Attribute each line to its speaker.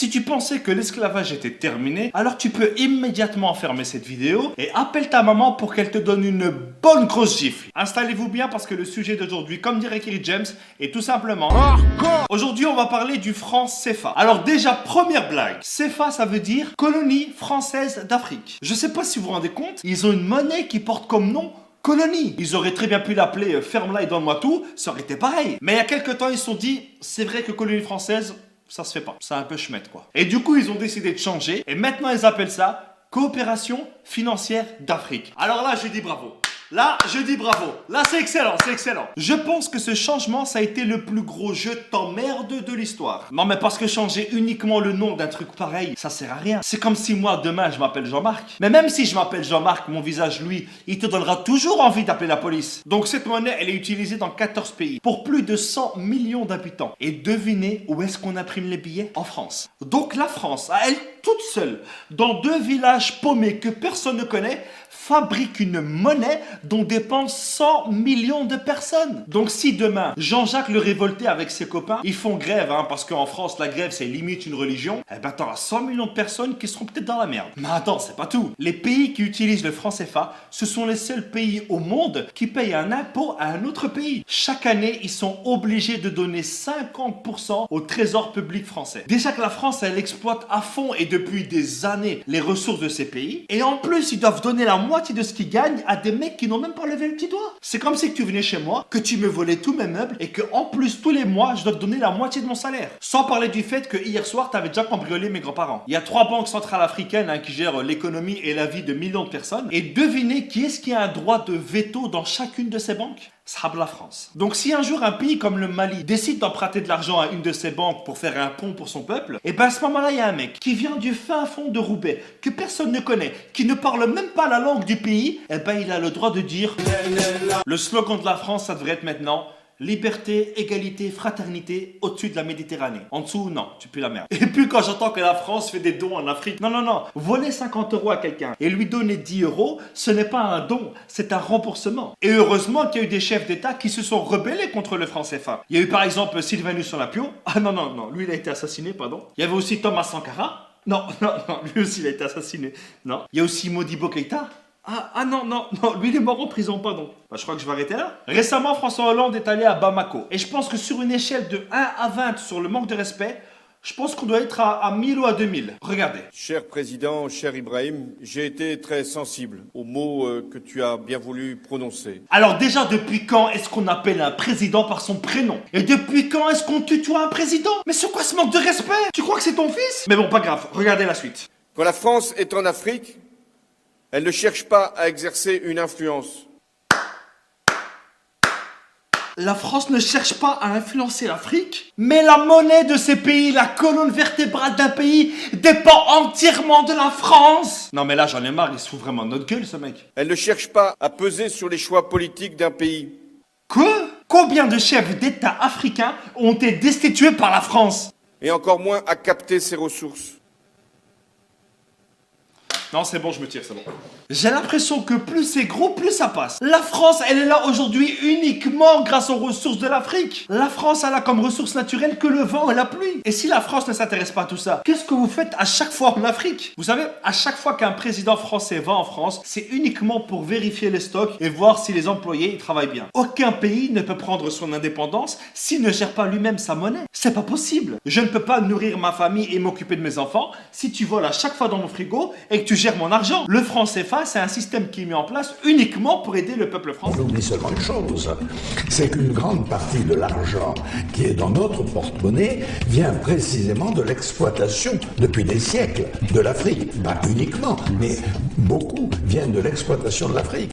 Speaker 1: Si tu pensais que l'esclavage était terminé, alors tu peux immédiatement fermer cette vidéo et appelle ta maman pour qu'elle te donne une bonne grosse gifle. Installez-vous bien parce que le sujet d'aujourd'hui, comme dirait Kerry James, est tout simplement... Aujourd'hui, on va parler du franc CFA. Alors déjà, première blague. CFA, ça veut dire colonie française d'Afrique. Je sais pas si vous vous rendez compte, ils ont une monnaie qui porte comme nom colonie. Ils auraient très bien pu l'appeler ferme-la et donne-moi tout, ça aurait été pareil. Mais il y a quelques temps, ils se sont dit, c'est vrai que colonie française, ça se fait pas. C'est un peu chmette, quoi. Et du coup, ils ont décidé de changer. Et maintenant, ils appellent ça coopération financière d'Afrique. Alors là, je dis bravo. Là, je dis bravo. Là, c'est excellent, c'est excellent. Je pense que ce changement, ça a été le plus gros jeu de t'emmerde de l'histoire. Non, mais parce que changer uniquement le nom d'un truc pareil, ça sert à rien. C'est comme si moi, demain, je m'appelle Jean-Marc. Mais même si je m'appelle Jean-Marc, mon visage, lui, il te donnera toujours envie d'appeler la police. Donc cette monnaie, elle est utilisée dans 14 pays, pour plus de 100 millions d'habitants. Et devinez où est-ce qu'on imprime les billets? En France. Donc la France, à elle toute seule, dans 2 villages paumés que personne ne connaît, fabrique une monnaie dont dépendent 100 millions de personnes. Donc si demain, Jean-Jacques le Révolté avec ses copains, ils font grève, parce qu'en France, la grève, c'est limite une religion, eh ben t'auras 100 millions de personnes qui seront peut-être dans la merde. Mais attends, c'est pas tout. Les pays qui utilisent le franc CFA, ce sont les seuls pays au monde qui payent un impôt à un autre pays. Chaque année, ils sont obligés de donner 50% au trésor public français. Déjà que la France, elle exploite à fond et depuis des années les ressources de ces pays, et en plus, ils doivent donner la moitié de ce qu'ils gagnent à des mecs qui n'ont même pas levé le petit doigt. C'est comme si tu venais chez moi, que tu me volais tous mes meubles et que en plus tous les mois je dois te donner la moitié de mon salaire. Sans parler du fait que hier soir tu avais déjà cambriolé mes grands-parents. Il y a 3 banques centrales africaines qui gèrent l'économie et la vie de millions de personnes. Et devinez qui est-ce qui a un droit de veto dans chacune de ces banques? Ça la France. Donc si un jour un pays comme le Mali décide d'emprunter de l'argent à une de ces banques pour faire un pont pour son peuple, et ben à ce moment-là il y a un mec qui vient du fin fond de Roubaix, que personne ne connaît, qui ne parle même pas la langue du pays, et ben il a le droit de dire le slogan de la France, ça devrait être maintenant liberté, égalité, fraternité au-dessus de la Méditerranée. En dessous, non, tu pues la merde. Et puis quand j'entends que la France fait des dons en Afrique, non, voler 50 € à quelqu'un et lui donner 10 €, ce n'est pas un don, c'est un remboursement. Et heureusement qu'il y a eu des chefs d'État qui se sont rebellés contre le franc CFA. Il y a eu par exemple Sylvanus Olympio. Ah non, lui il a été assassiné, pardon. Il y avait aussi Thomas Sankara. Non, lui aussi il a été assassiné. Non. Il y a aussi Modibo Keïta. Non, lui il est mort en prison, pardon. Je crois que je vais arrêter là. Récemment, François Hollande est allé à Bamako. Et je pense que sur une échelle de 1 à 20 sur le manque de respect, je pense qu'on doit être à 1000 ou à 2000. Regardez.
Speaker 2: Cher Président, cher Ibrahim, j'ai été très sensible aux mots que tu as bien voulu prononcer.
Speaker 1: Alors déjà, depuis quand est-ce qu'on appelle un président par son prénom? Et depuis quand est-ce qu'on tutoie un président? Mais c'est quoi ce manque de respect? Tu crois que c'est ton fils? Mais bon, pas grave, regardez la suite.
Speaker 2: Quand la France est en Afrique, elle ne cherche pas à exercer une influence.
Speaker 1: La France ne cherche pas à influencer l'Afrique, mais la monnaie de ces pays, la colonne vertébrale d'un pays, dépend entièrement de la France. Non mais là j'en ai marre, il se fout vraiment de notre gueule ce mec.
Speaker 2: Elle ne cherche pas à peser sur les choix politiques d'un pays.
Speaker 1: Quoi? Combien de chefs d'État africains ont été destitués par la France?
Speaker 2: Et encore moins à capter ses ressources.
Speaker 1: Non, c'est bon, je me tire, c'est bon. J'ai l'impression que plus c'est gros, plus ça passe. La France, elle est là aujourd'hui uniquement grâce aux ressources de l'Afrique. La France, elle a comme ressource naturelle que le vent et la pluie. Et si la France ne s'intéresse pas à tout ça, qu'est-ce que vous faites à chaque fois en Afrique? Vous savez, à chaque fois qu'un président français va en France, c'est uniquement pour vérifier les stocks et voir si les employés ils travaillent bien. Aucun pays ne peut prendre son indépendance s'il ne gère pas lui-même sa monnaie. C'est pas possible. Je ne peux pas nourrir ma famille et m'occuper de mes enfants si tu voles à chaque fois dans mon frigo et que tu gères mon argent. Le franc CFA, c'est un système qui est mis en place uniquement pour aider le peuple français.
Speaker 3: On oublie seulement une chose, c'est qu'une grande partie de l'argent qui est dans notre porte-monnaie vient précisément de l'exploitation, depuis des siècles, de l'Afrique. Pas uniquement, mais beaucoup viennent de l'exploitation de l'Afrique.